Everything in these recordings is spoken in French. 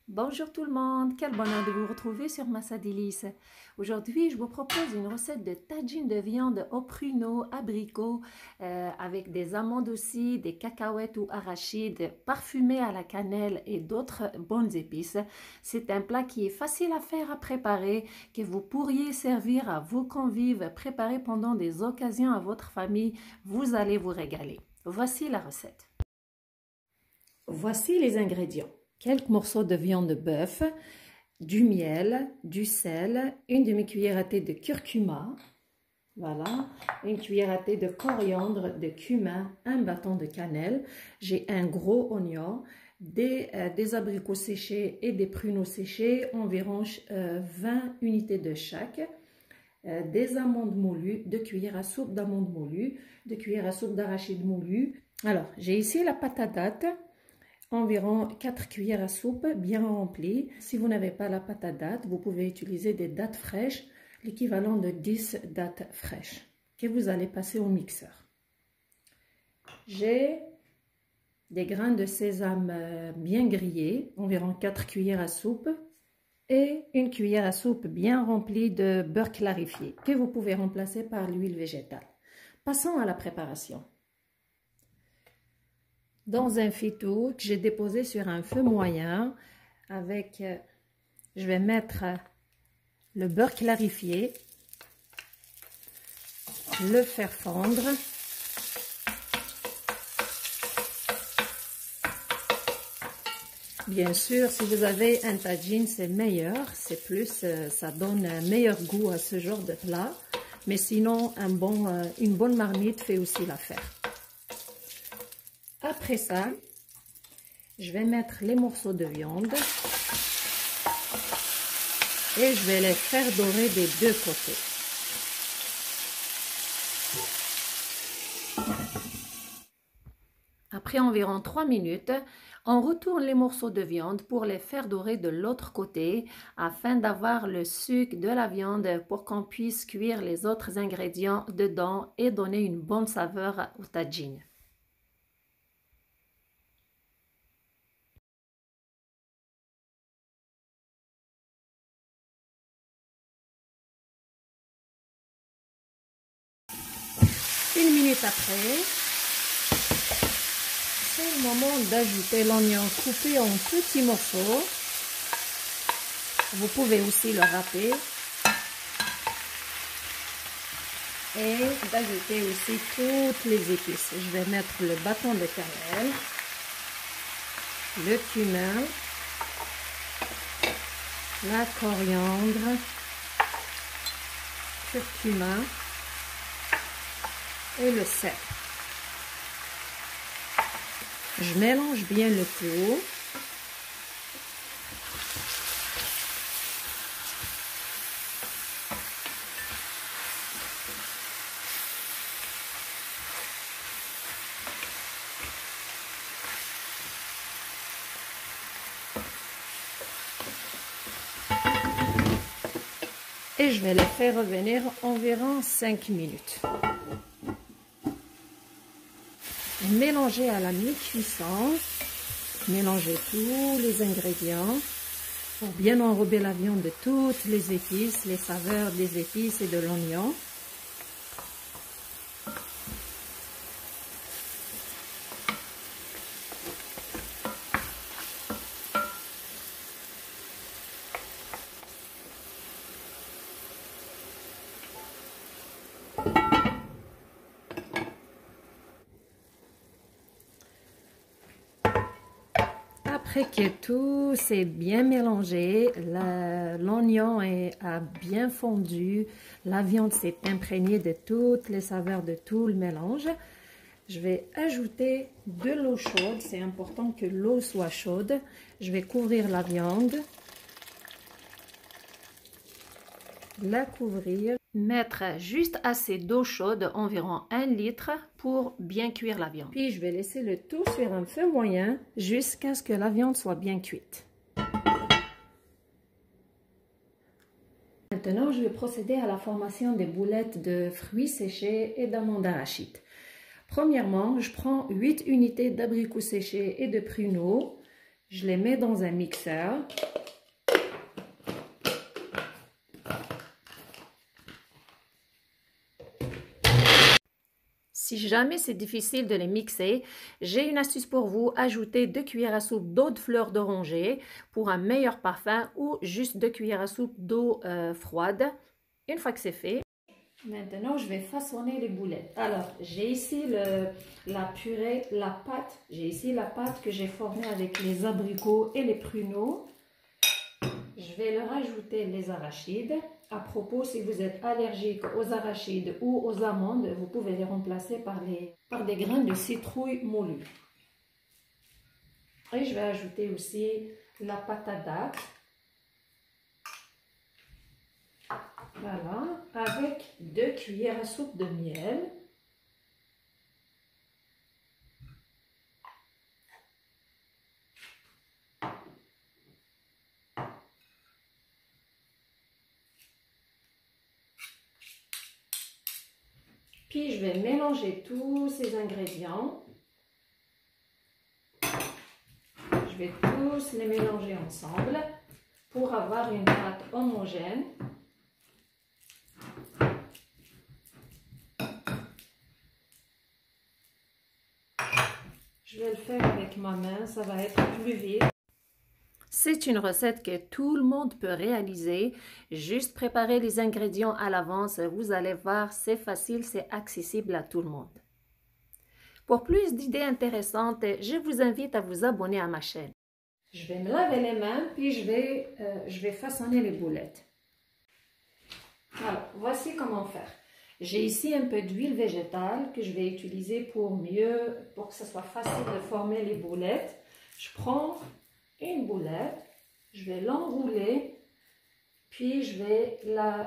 Bonjour tout le monde, quel bonheur de vous retrouver sur Massa Délices. Aujourd'hui, je vous propose une recette de tagine de viande au pruneau, abricot, avec des amandes aussi, des cacahuètes ou arachides, parfumées à la cannelle et d'autres bonnes épices. C'est un plat qui est facile à faire, à préparer, que vous pourriez servir à vos convives, préparer pendant des occasions à votre famille. Vous allez vous régaler. Voici la recette. Voici les ingrédients. Quelques morceaux de viande de bœuf, du miel, du sel, une demi-cuillère à thé de curcuma, voilà, une cuillère à thé de coriandre, de cumin, un bâton de cannelle. J'ai un gros oignon, des abricots séchés et des pruneaux séchés, environ 20 unités de chaque. Des amandes moulues, 2 cuillères à soupe d'amandes moulues, 2 cuillères à soupe d'arachides moulues. Alors, j'ai ici la pâte à date. Environ 4 cuillères à soupe bien remplies. Si vous n'avez pas la pâte à date, vous pouvez utiliser des dattes fraîches, l'équivalent de 10 dattes fraîches que vous allez passer au mixeur. J'ai des grains de sésame bien grillés, environ 4 cuillères à soupe, et une cuillère à soupe bien remplie de beurre clarifié que vous pouvez remplacer par l'huile végétale. Passons à la préparation. Dans un fouettour que j'ai déposé sur un feu moyen, je vais mettre le beurre clarifié, le faire fondre. Bien sûr, si vous avez un tagine, c'est meilleur, ça donne un meilleur goût à ce genre de plat. Mais sinon, une bonne marmite fait aussi l'affaire. Après ça, je vais mettre les morceaux de viande et je vais les faire dorer des deux côtés. Après environ 3 minutes, on retourne les morceaux de viande pour les faire dorer de l'autre côté afin d'avoir le sucre de la viande pour qu'on puisse cuire les autres ingrédients dedans et donner une bonne saveur au tagine. Une minute après, c'est le moment d'ajouter l'oignon coupé en petits morceaux. Vous pouvez aussi le râper. Et d'ajouter aussi toutes les épices. Je vais mettre le bâton de cannelle, le cumin, la coriandre, curcuma et le sel. Je mélange bien le tout. Et je vais les faire revenir environ 5 minutes. Mélangez à la mi-cuisson, mélangez tous les ingrédients pour bien enrober la viande de toutes les épices, les saveurs des épices et de l'oignon. Après que tout s'est bien mélangé, l'oignon a bien fondu, la viande s'est imprégnée de toutes les saveurs de tout le mélange, je vais ajouter de l'eau chaude. C'est important que l'eau soit chaude. Je vais couvrir la viande, la couvrir, mettre juste assez d'eau chaude, environ 1 litre, pour bien cuire la viande. Puis je vais laisser le tout sur un feu moyen jusqu'à ce que la viande soit bien cuite. Maintenant, je vais procéder à la formation des boulettes de fruits séchés et d'amandes arachides. Premièrement, je prends 8 unités d'abricots séchés et de pruneaux Je les mets dans un mixeur. Si jamais c'est difficile de les mixer, j'ai une astuce pour vous. Ajoutez 2 cuillères à soupe d'eau de fleur d'oranger pour un meilleur parfum ou juste 2 cuillères à soupe d'eau froide. Une fois que c'est fait, maintenant je vais façonner les boulettes. Alors j'ai ici la purée, la pâte. J'ai ici la pâte que j'ai formée avec les abricots et les pruneaux. Je vais leur ajouter les arachides. À propos, si vous êtes allergique aux arachides ou aux amandes, vous pouvez les remplacer par des grains de citrouille moulus. Et je vais ajouter aussi la pâte à date. Voilà, avec 2 cuillères à soupe de miel. Puis je vais mélanger tous ces ingrédients. Je vais tous les mélanger ensemble pour avoir une pâte homogène. Je vais le faire avec ma main, ça va être plus vite. C'est une recette que tout le monde peut réaliser. Juste préparer les ingrédients à l'avance. Vous allez voir, c'est facile, c'est accessible à tout le monde. Pour plus d'idées intéressantes, je vous invite à vous abonner à ma chaîne. Je vais me laver les mains, puis je vais façonner les boulettes. Alors, voici comment faire. J'ai ici un peu d'huile végétale que je vais utiliser pour que ce soit facile de former les boulettes. Je prends une boulette, je vais l'enrouler, puis je vais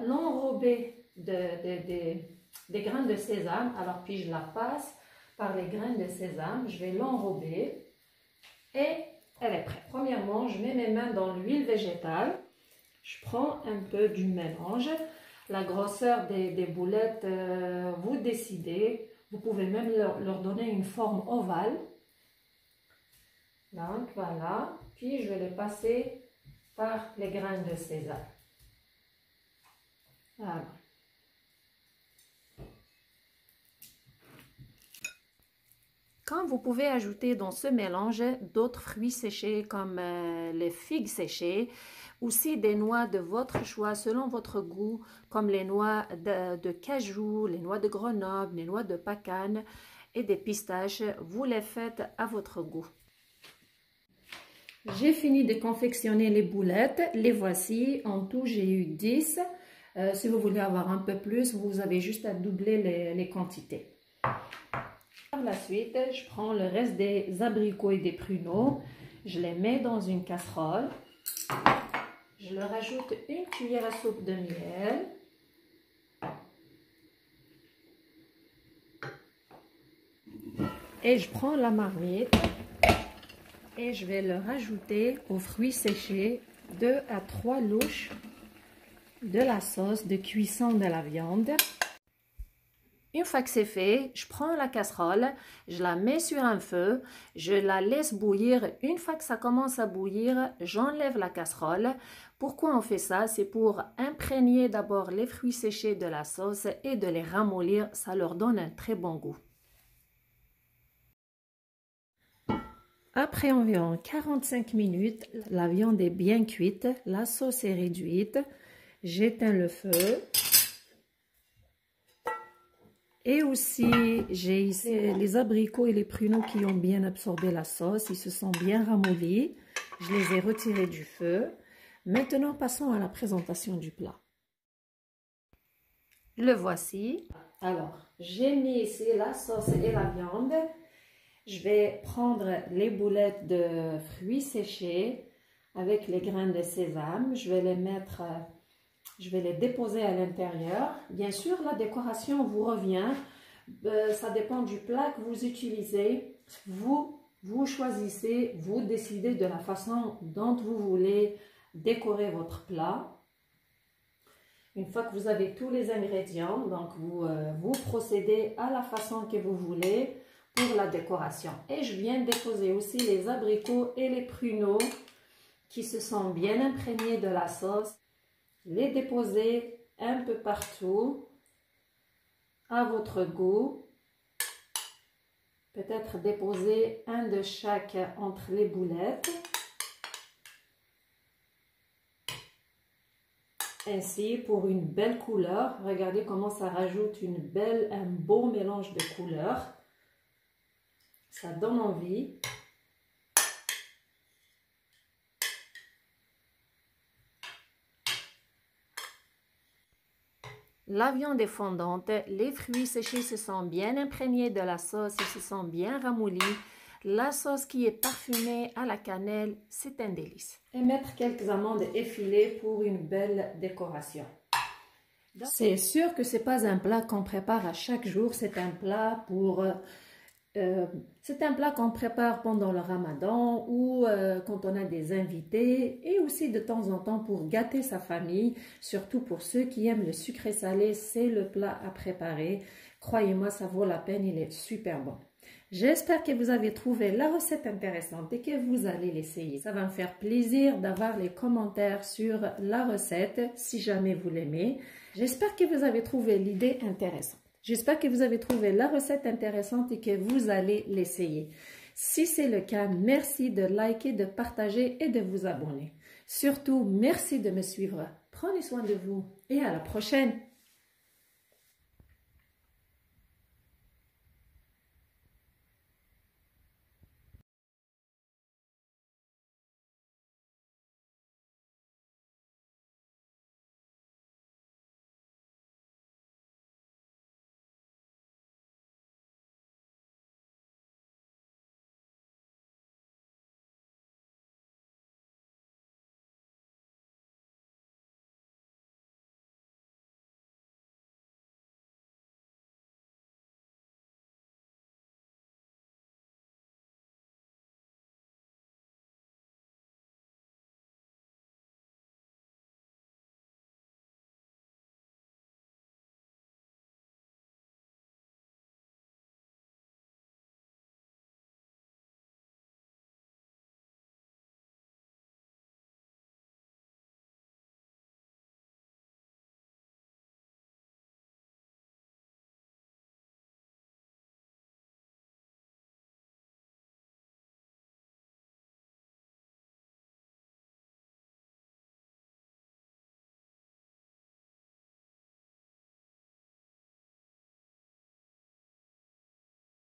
l'enrober des grains de sésame. Alors, puis je la passe par les grains de sésame, je vais l'enrober et elle est prête. Premièrement, je mets mes mains dans l'huile végétale, je prends un peu du mélange. La grosseur des boulettes, vous décidez. Vous pouvez même leur donner une forme ovale. Donc voilà, puis je vais les passer par les grains de sésame. Voilà. Quand vous pouvez ajouter dans ce mélange d'autres fruits séchés comme les figues séchées, aussi des noix de votre choix selon votre goût, comme les noix de cajou, les noix de Grenoble, les noix de Pacane et des pistaches, vous les faites à votre goût. J'ai fini de confectionner les boulettes, les voici. En tout, j'ai eu 10. Si vous voulez avoir un peu plus, vous avez juste à doubler les quantités. Par la suite, je prends le reste des abricots et des pruneaux, je les mets dans une casserole. Je leur ajoute une cuillère à soupe de miel. Et je prends la marmite et je vais leur ajouter aux fruits séchés 2 à 3 louches de la sauce de cuisson de la viande. Une fois que c'est fait, je prends la casserole, je la mets sur un feu, je la laisse bouillir. Une fois que ça commence à bouillir, j'enlève la casserole. Pourquoi on fait ça? C'est pour imprégner d'abord les fruits séchés de la sauce et de les ramollir. Ça leur donne un très bon goût. Après environ 45 minutes, la viande est bien cuite, la sauce est réduite. J'éteins le feu. Et aussi, j'ai ici les abricots et les pruneaux qui ont bien absorbé la sauce. Ils se sont bien ramollis. Je les ai retirés du feu. Maintenant, passons à la présentation du plat. Le voici. Alors, j'ai mis ici la sauce et la viande. Je vais prendre les boulettes de fruits séchés avec les grains de sésame. Je vais les déposer à l'intérieur. Bien sûr, la décoration vous revient. Ça dépend du plat que vous utilisez. Vous choisissez, vous décidez de la façon dont vous voulez décorer votre plat. Une fois que vous avez tous les ingrédients, donc vous procédez à la façon que vous voulez. pour la décoration. Et je viens déposer aussi les abricots et les pruneaux qui se sont bien imprégnés de la sauce. Les déposer un peu partout à votre goût. Peut-être déposer un de chaque entre les boulettes. Ainsi, pour une belle couleur, regardez comment ça rajoute un beau mélange de couleurs. Ça donne envie. La viande est fondante, les fruits séchés se sont bien imprégnés de la sauce et se sont bien ramollis. La sauce qui est parfumée à la cannelle, c'est un délice. Et mettre quelques amandes effilées pour une belle décoration. C'est sûr que ce n'est pas un plat qu'on prépare à chaque jour, c'est un plat qu'on prépare pendant le ramadan ou quand on a des invités et aussi de temps en temps pour gâter sa famille, surtout pour ceux qui aiment le sucré salé, c'est le plat à préparer. Croyez-moi, ça vaut la peine, il est super bon. J'espère que vous avez trouvé la recette intéressante et que vous allez l'essayer. Ça va me faire plaisir d'avoir les commentaires sur la recette si jamais vous l'aimez. J'espère que vous avez trouvé l'idée intéressante. J'espère que vous avez trouvé la recette intéressante et que vous allez l'essayer. Si c'est le cas, merci de liker, de partager et de vous abonner. Surtout, merci de me suivre. Prenez soin de vous et à la prochaine.